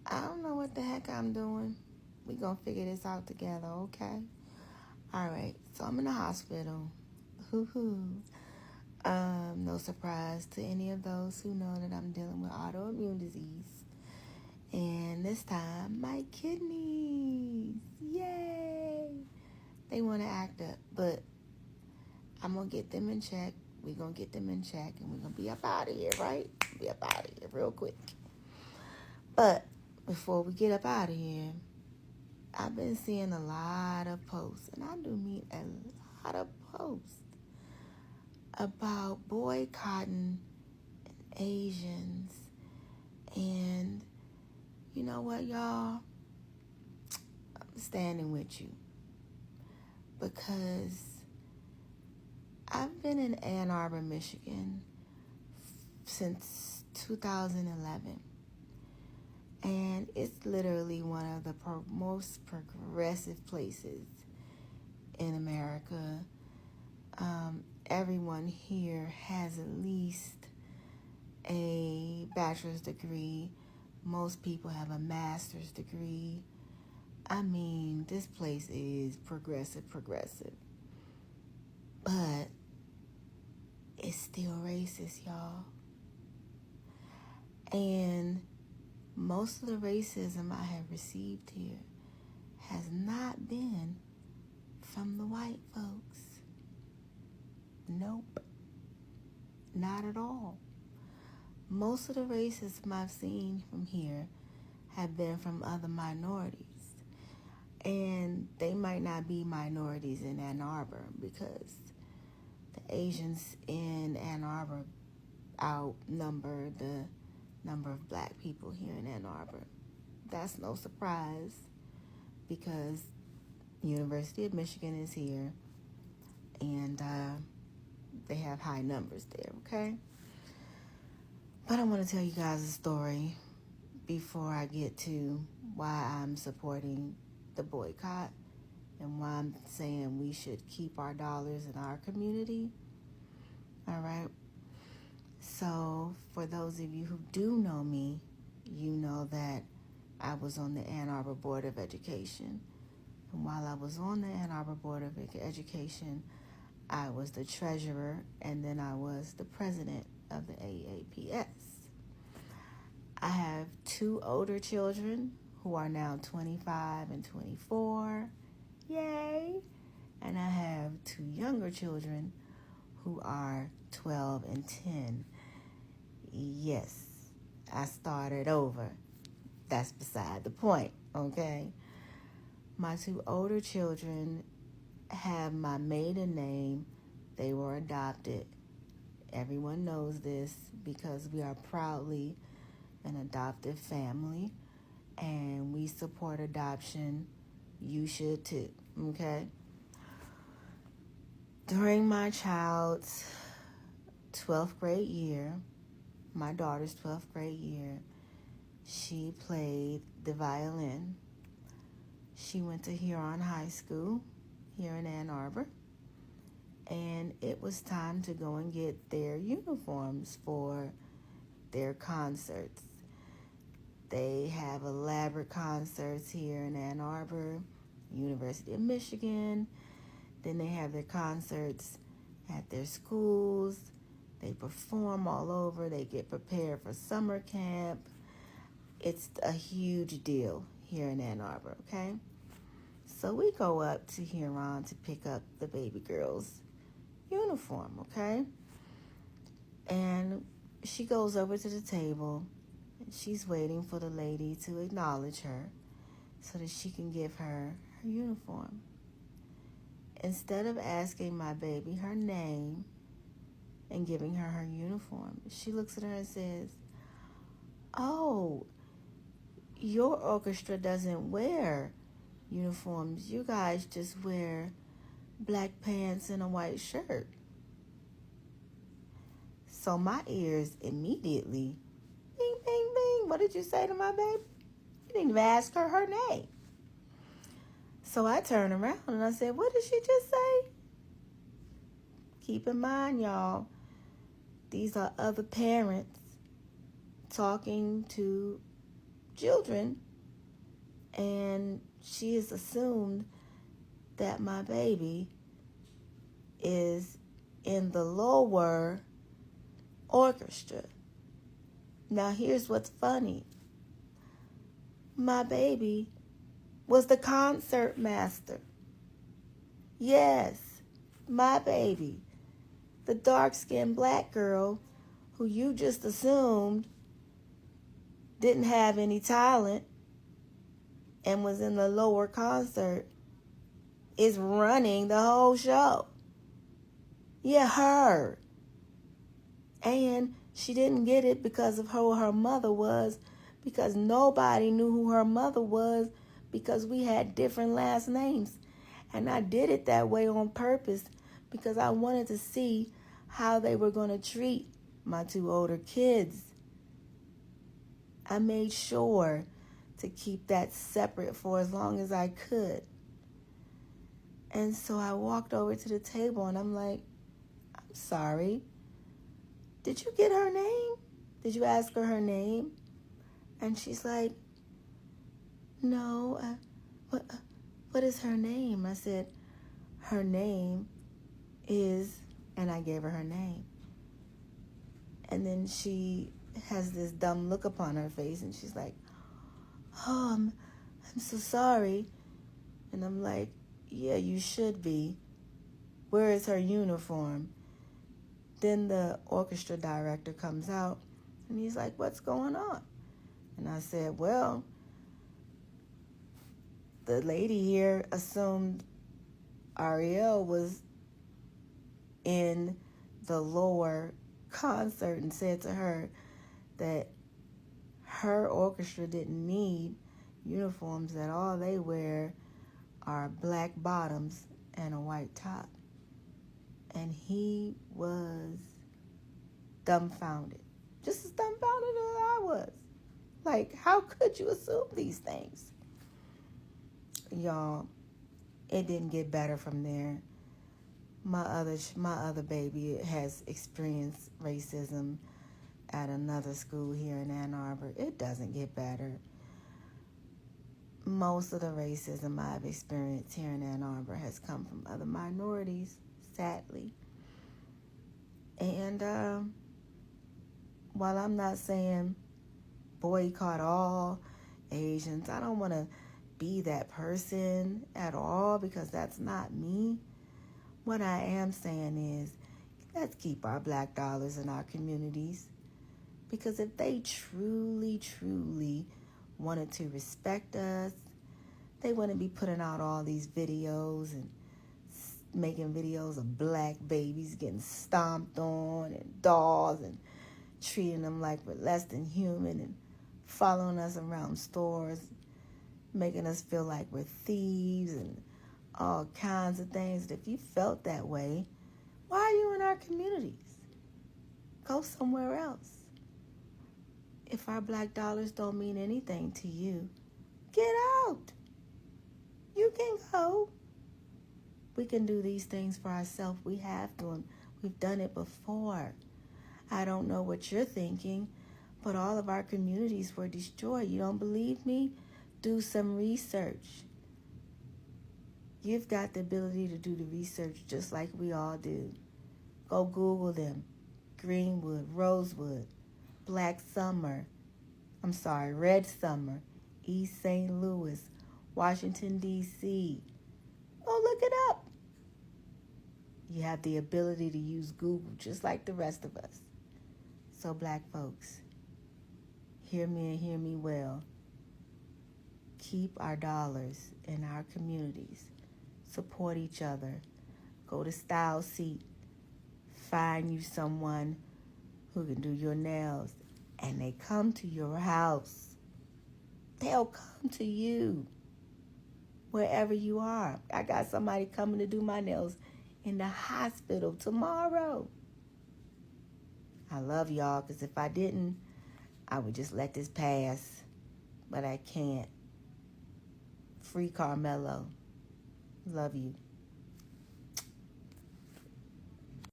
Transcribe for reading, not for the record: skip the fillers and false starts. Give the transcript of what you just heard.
I don't know what the heck I'm doing. We gonna figure this out together, okay? All right. So I'm in the hospital. Hoo hoo. No surprise to any of those who know that I'm dealing with autoimmune disease. And this time, my kidneys. Yay! They want to act up, but I'm going to get them in check. We're going to get them in check, and we're going to be up out of here, right? Be up out of here real quick. But before we get up out of here, I've been seeing a lot of posts, and I do mean a lot of posts about boycotting Asians. And you know what, y'all? I'm standing with you because I've been in Ann Arbor, Michigan since 2011. And it's literally one of the most progressive places in America. Everyone here has at least a bachelor's degree. Most people have a master's degree. I mean, this place is progressive. But it's still racist, y'all. And most of the racism I have received here has not been from the white folks. Nope. Not at all. Most of the racism I've seen from here have been from other minorities. And they might not be minorities in Ann Arbor because the Asians in Ann Arbor outnumber the number of black people here in Ann Arbor. That's no surprise because University of Michigan is here and they have high numbers there, okay? But I want to tell you guys a story before I get to why I'm supporting the boycott and why I'm saying we should keep our dollars in our community. All right. So for those of you who do know me, you know that I was on the Ann Arbor Board of Education. And while I was on the Ann Arbor Board of Education, I was the treasurer and then I was the president of the AAPS. I have two older children who are now 25 and 24. Yay! And I have two younger children who are 12 and 10. Yes, I started over. That's beside the point, okay? My two older children have my maiden name. They were adopted. Everyone knows this because we are proudly an adoptive family and we support adoption. You should too, okay? During my child's 12th grade year, my daughter's 12th grade year, she played the violin. She went to Huron High School here in Ann Arbor, and it was time to go and get their uniforms for their concerts. They have elaborate concerts here in Ann Arbor, University of Michigan. Then they have their concerts at their schools. They perform all over. They get prepared for summer camp. It's a huge deal here in Ann Arbor, okay? So we go up to Huron to pick up the baby girl's uniform, okay? And she goes over to the table and she's waiting for the lady to acknowledge her so that she can give her uniform. Instead of asking my baby her name and giving her uniform, she looks at her and says, "Oh, your orchestra doesn't wear uniforms. You guys just wear black pants and a white shirt." So my ears immediately, bing, bing, bing. What did you say to my baby? You didn't even ask her name. So I turned around and I said, "What did she just say?" Keep in mind, y'all, these are other parents talking to children, and she has assumed that my baby is in the lower orchestra. Now here's what's funny. My baby was the concertmaster. Yes, my baby. The dark-skinned black girl who you just assumed didn't have any talent and was in the lower concert is running the whole show. Yeah, her. And she didn't get it because of who her mother was, because nobody knew who her mother was, because we had different last names. And I did it that way on purpose because I wanted to see how they were going to treat my two older kids. I made sure to keep that separate for as long as I could. And so I walked over to the table and I'm like, I'm sorry. Did you get her name? Did you ask her name? And she's like, no. What is her name? I said, her name is, and I gave her name. And then she has this dumb look upon her face and she's like, oh, I'm so sorry. And I'm like, yeah, you should be. Where is her uniform? Then the orchestra director comes out and he's like, what's going on? And I said, well, the lady here assumed Ariel was in the lower concert and said to her that her orchestra didn't need uniforms, that all they wear are black bottoms and a white top. And he was dumbfounded, just as dumbfounded as I was. Like, how could you assume these things? Y'all, it didn't get better from there. My other baby has experienced racism at another school here in Ann Arbor. It doesn't get better. Most of the racism I've experienced here in Ann Arbor has come from other minorities, sadly. And while I'm not saying boycott all Asians, I don't want to be that person at all because that's not me. What I am saying is, let's keep our black dollars in our communities. Because if they truly, truly wanted to respect us, they wouldn't be putting out all these videos and making videos of black babies getting stomped on and dolls and treating them like we're less than human and following us around stores, making us feel like we're thieves and all kinds of things. If you felt that way, why are you in our communities? Go somewhere else. If our black dollars don't mean anything to you, get out. You can go. We can do these things for ourselves. We have to. We've done it before. I don't know what you're thinking, but all of our communities were destroyed. You don't believe me? Do some research. You've got the ability to do the research just like we all do. Go Google them. Greenwood, Rosewood, Red Summer, East St. Louis, Washington, D.C. Go look it up. You have the ability to use Google just like the rest of us. So black folks, hear me and hear me well. Keep our dollars in our communities. Support each other. Go to Style Seat. Find you someone who can do your nails. And they come to your house. They'll come to you wherever you are. I got somebody coming to do my nails in the hospital tomorrow. I love y'all, because if I didn't, I would just let this pass. But I can't. Free Carmelo. Love you.